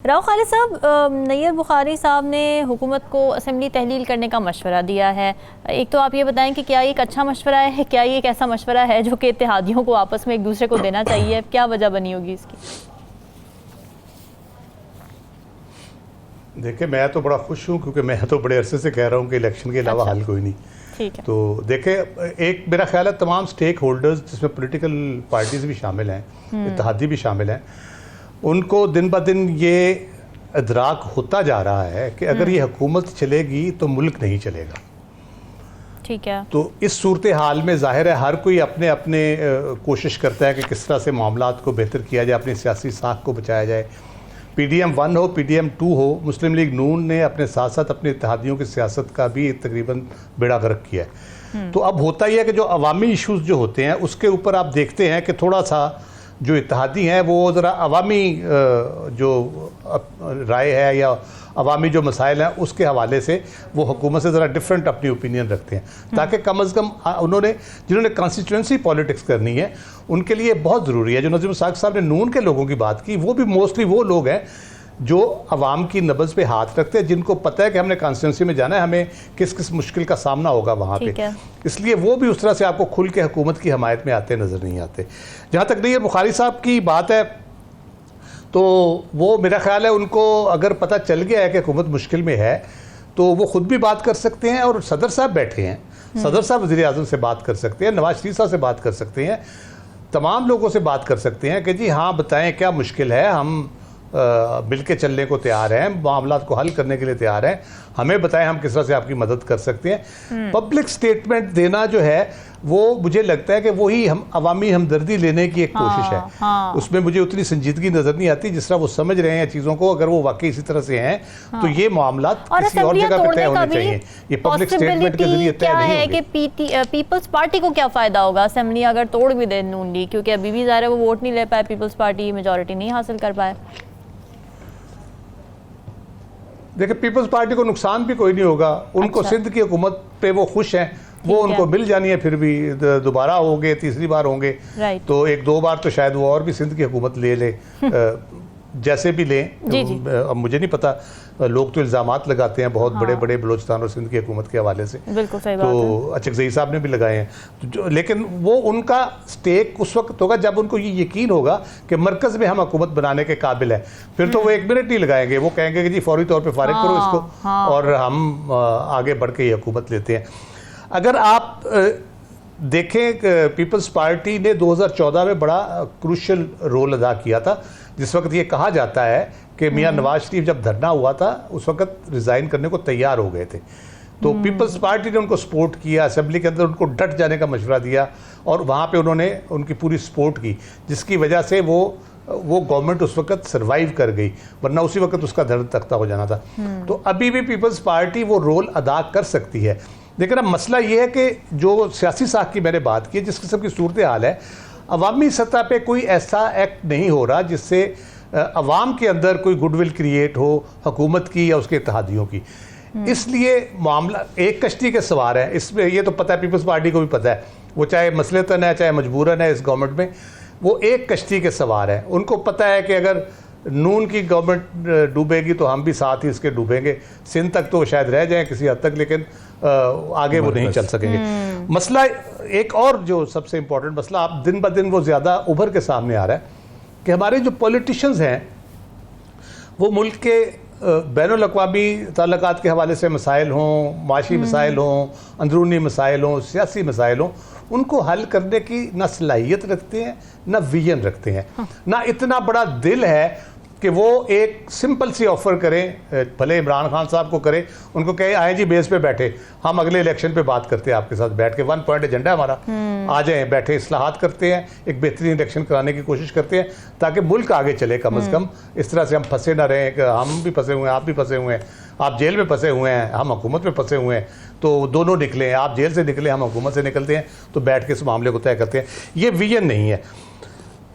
राव खालिद साहब, नैयर बुखारी साहब ने हुकूमत को असेंबली तहलील करने का मशवरा दिया है। एक तो आप ये बताएं कि क्या ये एक अच्छा मशवरा है, क्या ये एक ऐसा मशवरा है जो कि इत्तेहादियों को आपस में एक दूसरे को देना चाहिए? क्या वजह बनी होगी इसकी? देखिए, मैं तो बड़ा खुश हूँ क्योंकि मैं तो बड़े अरसे से कह रहा हूँ कि इलेक्शन के अलावा हल कोई नहीं। ठीक है। तो देखिए, एक मेरा ख्याल है तमाम स्टेक होल्डर्स जिसमें पॉलिटिकल पार्टीज भी शामिल हैं, इत्तेहादी भी शामिल हैं, उनको दिन ब दिन ये इदराक होता जा रहा है कि अगर ये हुकूमत चलेगी तो मुल्क नहीं चलेगा। ठीक है। तो इस सूरत हाल में जाहिर है हर कोई अपने अपने कोशिश करता है कि किस तरह से मामलात को बेहतर किया जाए, अपनी सियासी साख को बचाया जाए। PDM 1 हो, PDM 2 हो, मुस्लिम लीग नून ने अपने साथ साथ अपने इत्तेहादियों की सियासत का भी तकरीबन बेड़ा गर्क किया है। तो अब होता ही है कि जो अवामी इशूज़ जो होते हैं उसके ऊपर आप देखते हैं कि थोड़ा सा जो इत्तेहादी हैं वो ज़रा अवामी जो राय है या अवामी जो मसाइल हैं उसके हवाले से वो हुकूमत से ज़रा डिफरेंट अपनी ओपिनियन रखते हैं, ताकि कम अज़ कम जिन्होंने कॉन्स्टिट्यूंसी पॉलिटिक्स करनी है उनके लिए बहुत ज़रूरी है। जो नज़ीम साक़ साहब ने नून के लोगों की बात की, वो भी मोस्टली वो लोग हैं जो अवाम की नब्ज़ पे हाथ रखते हैं, जिनको पता है कि हमने कॉन्स्टिट्यूंसी में जाना है, हमें किस किस मुश्किल का सामना होगा वहाँ पे। इसलिए वो भी उस तरह से आपको खुल के हुकूमत की हमायत में आते नज़र नहीं आते। जहाँ तक नैयर बुखारी साहब की बात है तो वो मेरा ख्याल है उनको अगर पता चल गया है कि हुकूमत मुश्किल में है तो वो खुद भी बात कर सकते हैं, और सदर साहब बैठे हैं, सदर साहब वज़ीर आज़म से बात कर सकते हैं, नवाज शरीफ साहब से बात कर सकते हैं, तमाम लोगों से बात कर सकते हैं कि जी हाँ बताएं क्या मुश्किल है, हम मिल के चलने को तैयार हैं, मामलात को हल करने के लिए तैयार हैं, हमें बताएं हम किस तरह से आपकी मदद कर सकते हैं। पब्लिक स्टेटमेंट देना जो है वो मुझे लगता है कि वही हम अवामी हमदर्दी लेने की एक कोशिश है। उसमें मुझे उतनी संजीदगी नज़र नहीं आती जिस तरह वो समझ रहे हैं चीज़ों को। अगर वो वाकई इसी तरह से हैं तो ये मामलात किसी और जगह पर तय होने चाहिए, ये पब्लिक स्टेटमेंट के जरिए तय नहीं होंगे। कि पीपल्स पार्टी को क्या फ़ायदा होगा असेंबली अगर तोड़ भी दे नून लीग, क्योंकि अभी भी ज़ाहिर है वो वोट नहीं ले पाए, पीपल्स पार्टी मेजॉरिटी नहीं हासिल कर पाए। देखिए, पीपल्स पार्टी को नुकसान भी कोई नहीं होगा, उनको सिंध की हुकूमत पे वो खुश हैं, वो उनको मिल जानी है, फिर भी दोबारा होंगे, तीसरी बार होंगे तो एक दो बार तो शायद वो और भी सिंध की हुकूमत ले ले जैसे भी लें। अब मुझे नहीं पता, लोग तो इल्ज़ामात लगाते हैं बहुत बड़े बड़े बलोचिस्तान और सिंध की हुकूमत के हवाले से, बिल्कुल सही तो अचकज़ई साहब ने भी लगाए हैं तो लेकिन वो उनका स्टेक उस वक्त होगा जब उनको ये यकीन होगा कि मरकज़ में हम हुकूमत बनाने के काबिल है। फिर तो वो 1 मिनट नहीं लगाएंगे, वो कहेंगे कि जी फौरी तौर पर फारिग करो इसको और हम आगे बढ़ के ये हुकूमत लेते हैं। अगर आप देखें, पीपल्स पार्टी ने 2014 में बड़ा क्रूशियल रोल अदा किया था, जिस वक्त ये कहा जाता है कि मियां नवाज शरीफ जब धरना हुआ था उस वक्त रिज़ाइन करने को तैयार हो गए थे, तो पीपल्स पार्टी ने उनको सपोर्ट किया, असेंबली के अंदर उनको डट जाने का मशवरा दिया और वहाँ पे उन्होंने उनकी पूरी सपोर्ट की, जिसकी वजह से वो गवर्नमेंट उस वक्त सर्वाइव कर गई, वरना उसी वक्त उसका धड़ तख्ता हो जाना था। तो अभी भी पीपल्स पार्टी वो रोल अदा कर सकती है। लेकिन अब मसला ये है कि जो सियासी साख की मैंने बात की, जिस किस्म की सूरत हाल है, अवामी सतह पे कोई ऐसा एक्ट नहीं हो रहा जिससे अवाम के अंदर कोई गुडविल क्रिएट हो हुकूमत की या उसके इत्तेहादियों की। इसलिए मामला एक कश्ती के सवार है, इसमें ये तो पता है, पीपल्स पार्टी को भी पता है, वो चाहे मसलतन है चाहे मजबूरन है, इस गवर्नमेंट में वो एक कश्ती के सवार है। उनको पता है कि अगर नून की गवर्नमेंट डूबेगी तो हम भी साथ ही इसके डूबेंगे, सिंध तक तो शायद रह जाएं किसी हद तक, लेकिन आगे वो नहीं चल सकेंगे। मसला एक और जो सबसे इम्पोर्टेंट मसला आप दिन ब दिन वो ज़्यादा उभर के सामने आ रहा है कि हमारे जो पॉलिटिशियंस हैं वो मुल्क के बैनुल अक़वामी ताल्लुकात के हवाले से मसाइल हों, माशी मसाइल हों, अंदरूनी मसाइल हों, सियासी मसाइल हों, उनको हल करने की ना सलाहियत रखते हैं ना विजन रखते हैं, ना इतना बड़ा दिल है कि वो एक सिंपल सी ऑफ़र करें, भले इमरान खान साहब को करें, उनको कहें आए जी बेस पे बैठे, हम अगले इलेक्शन पे बात करते हैं आपके साथ बैठ के, 1 पॉइंट एजेंडा हमारा, आ जाएं बैठे, इस्लाहात करते हैं, एक बेहतरीन इलेक्शन कराने की कोशिश करते हैं ताकि मुल्क आगे चले कम अज़ कम। इस तरह से हम फंसे ना रहें कि हम भी फंसे हुए हैं, आप भी फंसे हुए हैं, आप जेल में फंसे हुए हैं, हम हुकूमत में फंसे हुए हैं, तो दोनों निकलें, आप जेल से निकले, हम हुकूमत से निकलते हैं, तो बैठ के इस मामले को तय करते हैं। ये विजन नहीं है,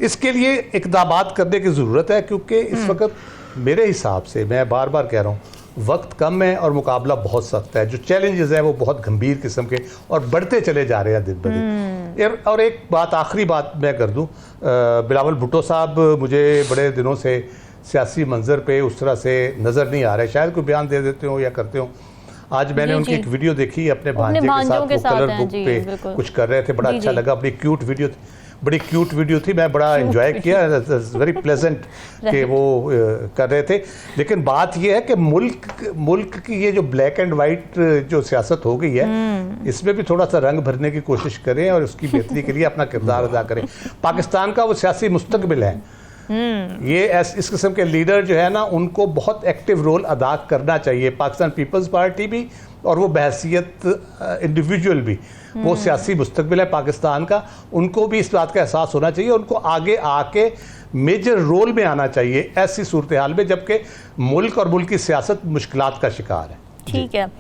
इसके लिए इक़दामात करने की ज़रूरत है, क्योंकि इस वक्त मेरे हिसाब से, मैं बार बार कह रहा हूँ, वक्त कम है और मुकाबला बहुत सख्त है। जो चैलेंजेस हैं वो बहुत गंभीर किस्म के और बढ़ते चले जा रहे हैं दिन ब दिन। और एक बात, आखिरी बात मैं कर दूँ, बिलावल भुट्टो साहब मुझे बड़े दिनों से सियासी मंजर पे उस तरह से नज़र नहीं आ रहे, शायद कोई बयान दे देते हो या करते हो। आज मैंने जी, उनकी जी। एक वीडियो देखी अपने भांजे भांजों के साथ, वो कलर हैं, बुक जी, पे बिल्कुल। कुछ कर रहे थे, बड़ा जी, अच्छा जी। लगा, बड़ी क्यूट वीडियो थी, मैं बड़ा एंजॉय किया, वेरी प्लेजेंट कि वो कर रहे थे। लेकिन बात ये है कि मुल्क की ये जो ब्लैक एंड वाइट जो सियासत हो गई है, इसमें भी थोड़ा सा रंग भरने की कोशिश करें और उसकी बेहतरी के लिए अपना किरदार अदा करें। पाकिस्तान का वो सियासी मुस्तकबिल है, ये इस किस्म के लीडर जो है ना, उनको बहुत एक्टिव रोल अदा करना चाहिए। पाकिस्तान पीपल्स पार्टी भी और वो बहैसियत इंडिविजुअल भी, वो सियासी मुस्तकबिल है पाकिस्तान का, उनको भी इस बात का एहसास होना चाहिए, उनको आगे आके मेजर रोल में आना चाहिए ऐसी सूरत हाल में, जबकि मुल्क और मुल्क की सियासत मुश्किलात का शिकार है। ठीक है।